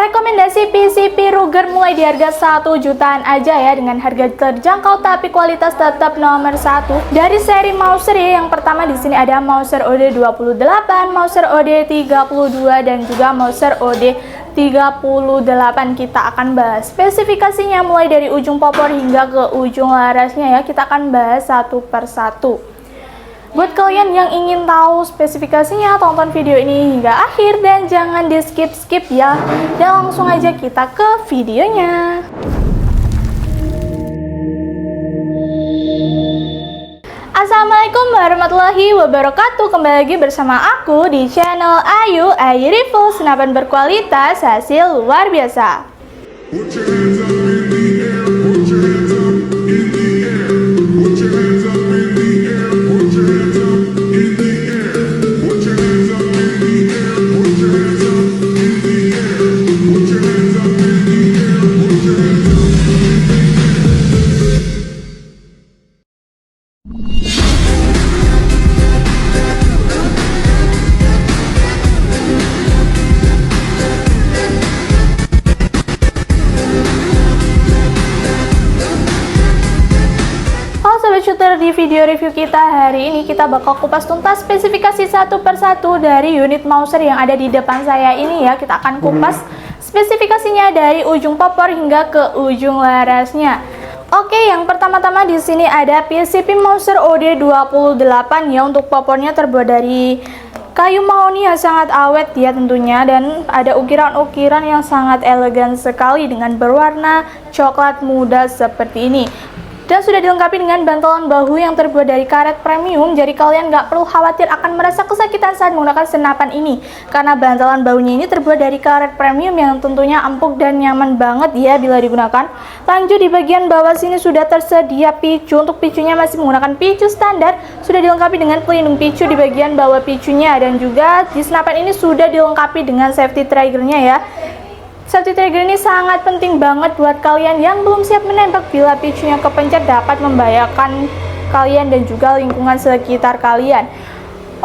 Rekomendasi PCP Ruger mulai di harga 1 jutaan aja ya, dengan harga terjangkau tapi kualitas tetap nomor 1. Dari seri Mouser ya, yang pertama di sini ada Mouser OD28, Mouser OD32 dan juga Mouser OD38. Kita akan bahas spesifikasinya mulai dari ujung popor hingga ke ujung larasnya ya. Kita akan bahas satu persatu. Buat kalian yang ingin tahu spesifikasinya, tonton video ini hingga akhir dan jangan di skip-skip ya. Dan langsung aja kita ke videonya. Assalamualaikum warahmatullahi wabarakatuh. Kembali lagi bersama aku di channel Ayu Review, senapan berkualitas hasil luar biasa. Shooter, di video review kita hari ini kita bakal kupas tuntas spesifikasi satu persatu dari unit Mouser yang ada di depan saya ini ya. Kita akan kupas spesifikasinya dari ujung popor hingga ke ujung larasnya. Oke, yang pertama-tama di sini ada PCP Mouser OD28 ya. Untuk popornya terbuat dari kayu mahoni yang sangat awet ya tentunya, dan ada ukiran-ukiran yang sangat elegan sekali dengan berwarna coklat muda seperti ini. Dan sudah dilengkapi dengan bantalan bahu yang terbuat dari karet premium, jadi kalian nggak perlu khawatir akan merasa kesakitan saat menggunakan senapan ini, karena bantalan bahunya ini terbuat dari karet premium yang tentunya empuk dan nyaman banget ya bila digunakan. Lanjut, di bagian bawah sini sudah tersedia picu. Untuk picunya masih menggunakan picu standar, sudah dilengkapi dengan pelindung picu di bagian bawah picunya, dan juga di senapan ini sudah dilengkapi dengan safety triggernya ya. Safety trigger ini sangat penting banget buat kalian yang belum siap menembak. Bila picunya kepencet dapat membahayakan kalian dan juga lingkungan sekitar kalian.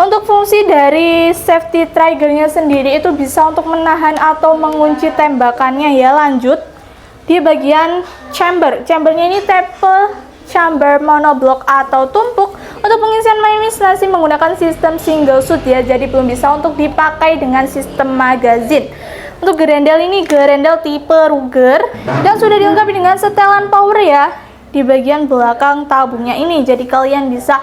Untuk fungsi dari safety triggernya sendiri itu bisa untuk menahan atau mengunci tembakannya ya. Lanjut, di bagian chambernya ini tipe chamber monoblock atau tumpuk. Untuk pengisian masih menggunakan sistem single shoot ya, jadi belum bisa untuk dipakai dengan sistem magazine. Untuk gerendel ini gerendel tipe Ruger dan sudah dilengkapi dengan setelan power ya di bagian belakang tabungnya ini, jadi kalian bisa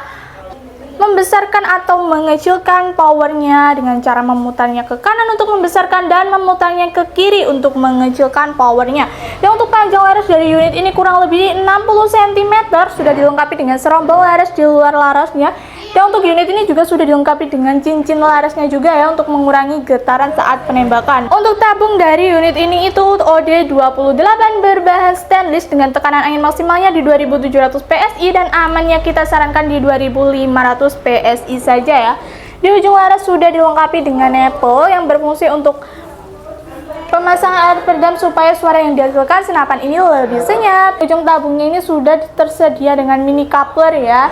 membesarkan atau mengecilkan powernya dengan cara memutarnya ke kanan untuk membesarkan dan memutarnya ke kiri untuk mengecilkan powernya. Dan untuk panjang laras dari unit ini kurang lebih 60 cm, sudah dilengkapi dengan serombel laras di luar larasnya. Dan untuk unit ini juga sudah dilengkapi dengan cincin larasnya juga ya, untuk mengurangi getaran saat penembakan. Untuk tabung dari unit ini itu OD28 berbahan stainless dengan tekanan angin maksimalnya di 2700 PSI dan amannya kita sarankan di 2500 PSI saja ya. Di ujung laras sudah dilengkapi dengan nipple yang berfungsi untuk pemasangan alat peredam supaya suara yang dihasilkan senapan ini lebih senyap. Ujung tabungnya ini sudah tersedia dengan mini coupler ya.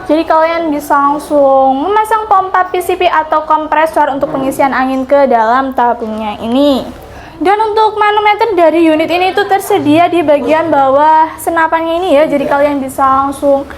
Jadi kalian bisa langsung memasang pompa PCP atau kompresor untuk pengisian angin ke dalam tabungnya ini. Dan untuk manometer dari unit ini itu tersedia di bagian bawah senapannya ini ya. Jadi kalian bisa langsung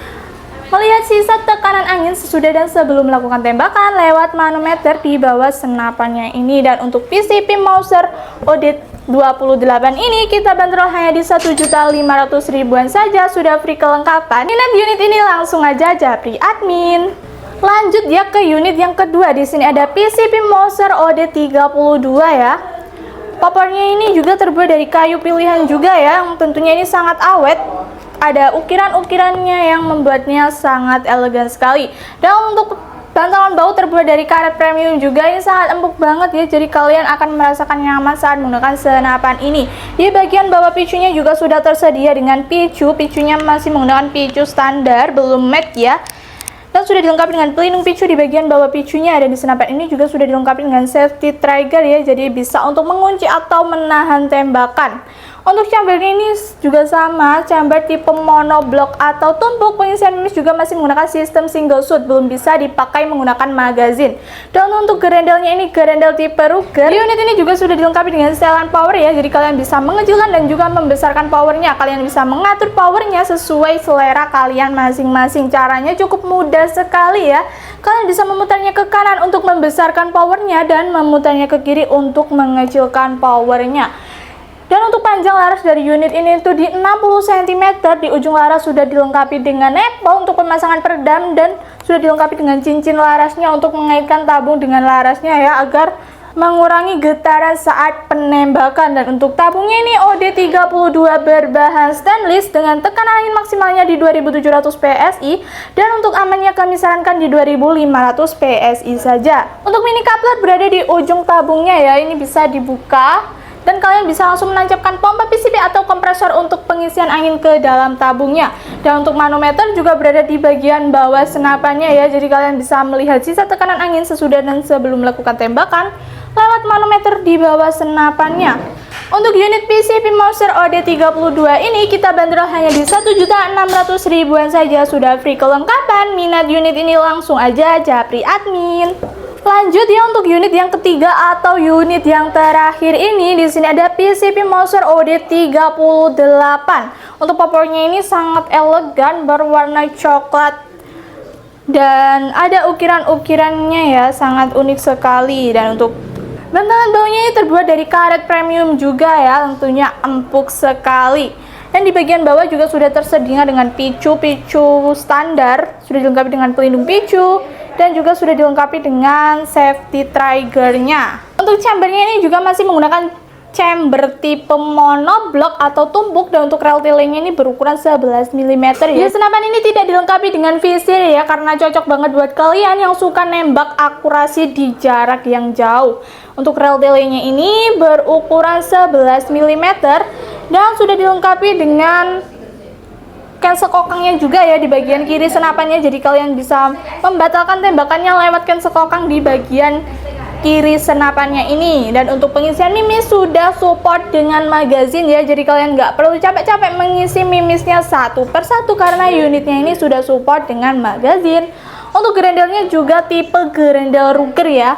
melihat sisa tekanan angin sesudah dan sebelum melakukan tembakan lewat manometer di bawah senapannya ini. Dan untuk PCP Mouser OD28 ini kita bandrol hanya di 1.500.000-an saja, sudah free kelengkapan. Minat unit ini langsung aja japri admin. Lanjut ya ke unit yang kedua. Di sini ada PCP Mouser OD32 ya. Popornya ini juga terbuat dari kayu pilihan juga ya, yang tentunya ini sangat awet. Ada ukiran-ukirannya yang membuatnya sangat elegan sekali. Dan untuk bantalan bahu terbuat dari karet premium juga, ini sangat empuk banget ya, jadi kalian akan merasakan nyaman saat menggunakan senapan ini. Di bagian bawah picunya juga sudah tersedia dengan picunya masih menggunakan picu standar, belum matte ya. Dan sudah dilengkapi dengan pelindung picu di bagian bawah picunya, dan di senapan ini juga sudah dilengkapi dengan safety trigger ya, jadi bisa untuk mengunci atau menahan tembakan. Untuk chambernya ini juga sama, chamber tipe monoblok atau tumpuk. Pengisian mimis juga masih menggunakan sistem single shoot, belum bisa dipakai menggunakan magazine. Dan untuk gerendelnya ini gerendel tipe Ruger. Unit ini juga sudah dilengkapi dengan setelan power ya, jadi kalian bisa mengecilkan dan juga membesarkan powernya. Kalian bisa mengatur powernya sesuai selera kalian masing-masing. Caranya cukup mudah sekali ya. Kalian bisa memutarnya ke kanan untuk membesarkan powernya dan memutarnya ke kiri untuk mengecilkan powernya. Dan untuk panjang laras dari unit ini itu di 60 cm, di ujung laras sudah dilengkapi dengan nepal untuk pemasangan peredam dan sudah dilengkapi dengan cincin larasnya untuk mengaitkan tabung dengan larasnya ya, agar mengurangi getaran saat penembakan. Dan untuk tabungnya ini OD32 berbahan stainless dengan tekanan angin maksimalnya di 2700 PSI dan untuk amannya kami sarankan di 2500 PSI saja. Untuk mini coupler berada di ujung tabungnya ya, ini bisa dibuka dan kalian bisa langsung menancapkan pompa PCP atau kompresor untuk pengisian angin ke dalam tabungnya. Dan untuk manometer juga berada di bagian bawah senapannya ya, jadi kalian bisa melihat sisa tekanan angin sesudah dan sebelum melakukan tembakan lewat manometer di bawah senapannya. Untuk unit PCP Mouser OD32 ini kita bandrol hanya di 1.600.000-an saja, sudah free kelengkapan. Minat unit ini langsung aja japri admin. Lanjut ya, untuk unit yang ketiga atau unit yang terakhir ini, di sini ada PCP Mouser OD38. Untuk popornya ini sangat elegan, berwarna coklat dan ada ukiran-ukirannya ya, sangat unik sekali. Dan untuk bantalan baunya ini terbuat dari karet premium juga ya, tentunya empuk sekali. Dan di bagian bawah juga sudah tersedia dengan picu-picu standar, sudah dilengkapi dengan pelindung picu dan juga sudah dilengkapi dengan safety triggernya. Untuk chambernya ini juga masih menggunakan chamber tipe monoblok atau tumpuk, dan untuk rel tailingnya ini berukuran 11 mm ya. Senapan ini tidak dilengkapi dengan visir ya, karena cocok banget buat kalian yang suka nembak akurasi di jarak yang jauh. Untuk rel tailingnya ini berukuran 11 mm dan sudah dilengkapi dengan cancel kokangnya juga ya di bagian kiri senapannya, jadi kalian bisa membatalkan tembakannya lewat cancel kokang di bagian kiri senapannya ini. Dan untuk pengisian mimis sudah support dengan magazine ya, jadi kalian nggak perlu capek-capek mengisi mimisnya satu persatu karena unitnya ini sudah support dengan magazine. Untuk gerendelnya juga tipe gerendel Ruger ya,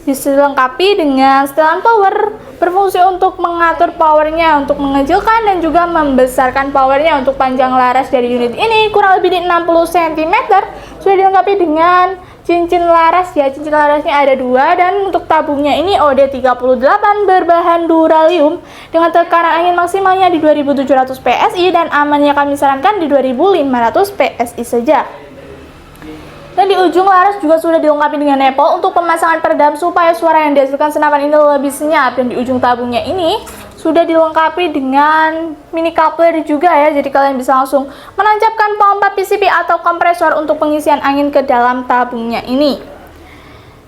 dilengkapi dengan setelan power, berfungsi untuk mengatur powernya, untuk mengecilkan dan juga membesarkan powernya. Untuk panjang laras dari unit ini kurang lebih di 60 cm, sudah dilengkapi dengan cincin laras ya, cincin larasnya ada dua. Dan untuk tabungnya ini OD38 berbahan duralium dengan tekanan angin maksimalnya di 2700 PSI dan amannya kami sarankan di 2500 PSI saja. Dan di ujung laras juga sudah dilengkapi dengan nepal untuk pemasangan peredam supaya suara yang dihasilkan senapan ini lebih senyap. Dan di ujung tabungnya ini sudah dilengkapi dengan mini coupler juga ya, jadi kalian bisa langsung menancapkan pompa PCP atau kompresor untuk pengisian angin ke dalam tabungnya ini.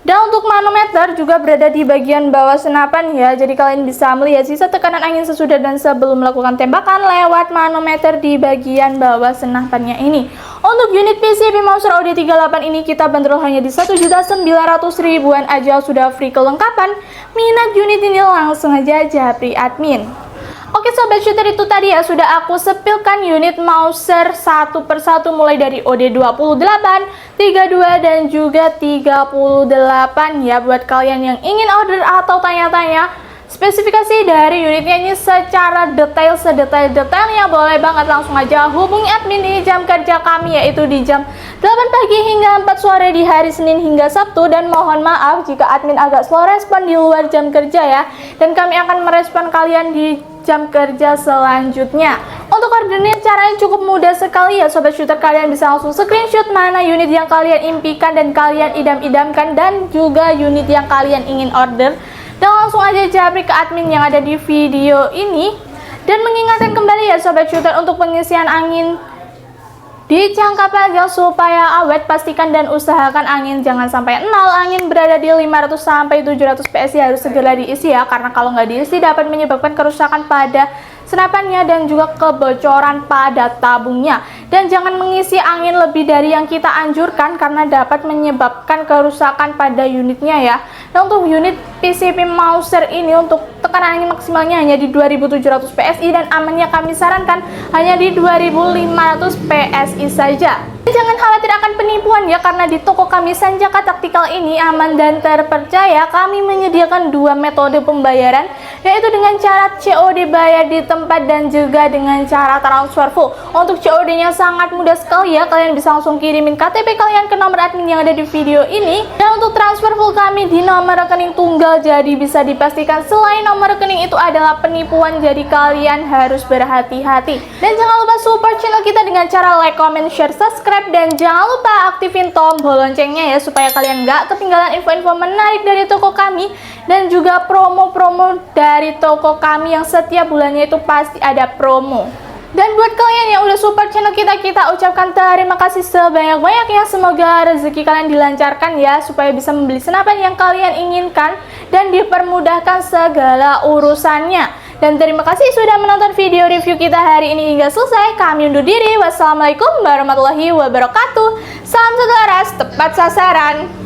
Dan untuk manometer juga berada di bagian bawah senapan ya, jadi kalian bisa melihat sisa tekanan angin sesudah dan sebelum melakukan tembakan lewat manometer di bagian bawah senapannya ini. Untuk unit PCP Mouser OD38 ini kita bandrol hanya di 1.900.000-an aja, sudah free kelengkapan. Minat unit ini langsung aja japri admin. Oke sobat shooter, itu tadi ya sudah aku sepilkan unit Mouser satu persatu mulai dari OD28, 32 dan juga 38 ya. Buat kalian yang ingin order atau tanya-tanya spesifikasi dari unitnya ini secara detail, sedetail-detailnya, boleh banget langsung aja hubungi admin di jam kerja kami, yaitu di jam 8 pagi hingga 4 sore di hari Senin hingga Sabtu. Dan mohon maaf jika admin agak slow respon di luar jam kerja ya, dan kami akan merespon kalian di jam kerja selanjutnya. Untuk ordernya caranya cukup mudah sekali ya sobat shooter, kalian bisa langsung screenshot mana unit yang kalian impikan dan kalian idam-idamkan dan juga unit yang kalian ingin order, dan langsung aja japri ke admin yang ada di video ini. Dan mengingatkan kembali ya sobat shooter, untuk pengisian angin di jangka panjang supaya awet, pastikan dan usahakan angin jangan sampai nol. Angin berada di 500 sampai 700 PSI harus segera diisi ya, karena kalau nggak diisi dapat menyebabkan kerusakan pada senapannya dan juga kebocoran pada tabungnya. Dan jangan mengisi angin lebih dari yang kita anjurkan karena dapat menyebabkan kerusakan pada unitnya ya. Nah, untuk unit PCP Mouser ini untuk tekanan angin maksimalnya hanya di 2700 PSI dan amannya kami sarankan hanya di 2500 PSI saja. Jangan khawatir akan penipuan ya, karena di toko kami Sanjaka Taktikal ini aman dan terpercaya. Kami menyediakan dua metode pembayaran, yaitu dengan cara COD bayar di tempat dan juga dengan cara transfer full. Untuk COD-nya sangat mudah sekali ya, kalian bisa langsung kirimin KTP kalian ke nomor admin yang ada di video ini. Dan untuk transfer full kami di nomor rekening tunggal, jadi bisa dipastikan selain nomor rekening itu adalah penipuan, jadi kalian harus berhati-hati. Dan jangan lupa support channel kita dengan cara like, comment, share, subscribe, dan jangan lupa aktifin tombol loncengnya ya, supaya kalian gak ketinggalan info-info menarik dari toko kami dan juga promo-promo dari toko kami yang setiap bulannya itu pasti ada promo. Dan buat kalian yang udah support channel kita ucapkan terima kasih sebanyak-banyaknya. Semoga rezeki kalian dilancarkan ya, supaya bisa membeli senapan yang kalian inginkan dan dipermudahkan segala urusannya. Dan terima kasih sudah menonton video review kita hari ini hingga selesai. Kami undur diri. Wassalamualaikum warahmatullahi wabarakatuh. Salam satu aras, tepat sasaran.